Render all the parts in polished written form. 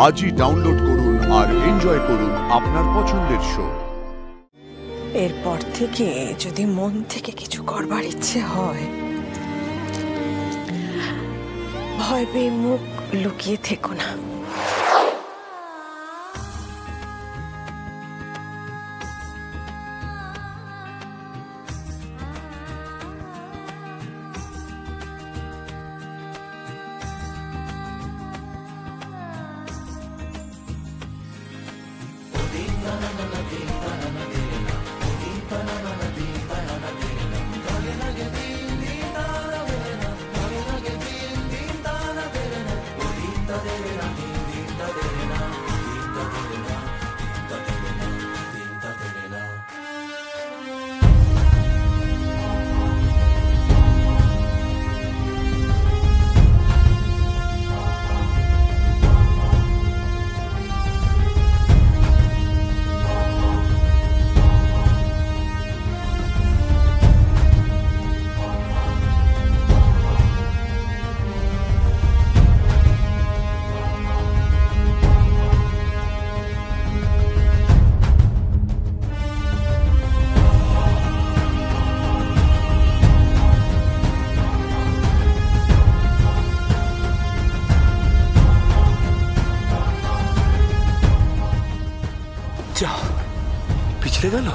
আজই ডাউনলোড করুন আর এনজয় করুন আপনার পছন্দের শো। এরপর থেকে যদি মন থেকে কিছু করবার ইচ্ছে হয়, ভয় পেয়ে মুখ লুকিয়ে থেকো না। পিছলে গেল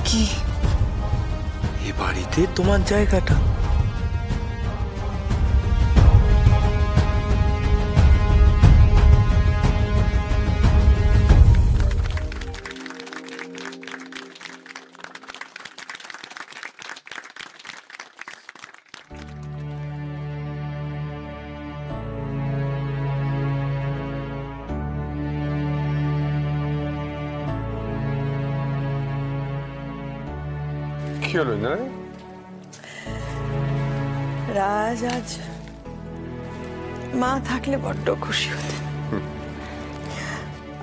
কি এ বাড়িতে তোমার জায়গাটা? কি হলো না? রাজ আজ মা থাকলে বড্ড খুশি হতেন।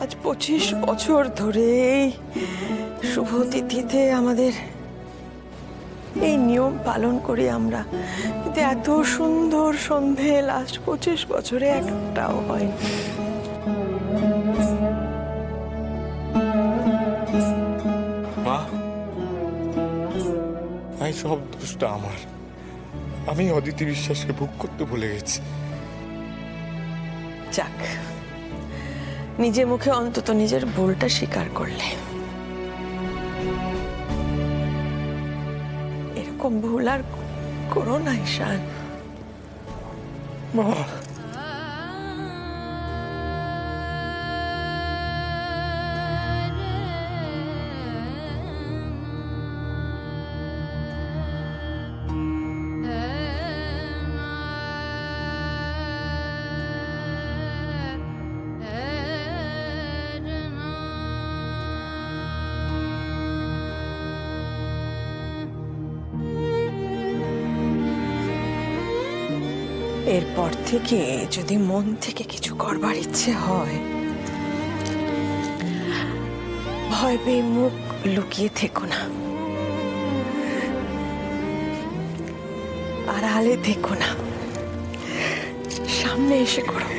আজ 25 বছর ধরে এই শুভ তিথিতে আমাদের এই নিয়ম পালন করি আমরা, কিন্তু এত সুন্দর সন্ধে লাস্ট 25 বছরে একটাও হয়নি। মা, সব দোষটা আমার। আমি অদিতি বিশ্বাসকে ভোগ করতে ভুলে গেছি। যাক, নিজে মুখে অন্তত নিজের ভুলটা স্বীকার করলে। এরকম ভুল আর করো না ঈশান। মা, এরপর থেকে যদি মন থেকে কিছু করবার ইচ্ছে হয়, ভয় পেয়ে মুখ লুকিয়ে থেকো না, আড়ালে থেকো না, সামনে এসে করো।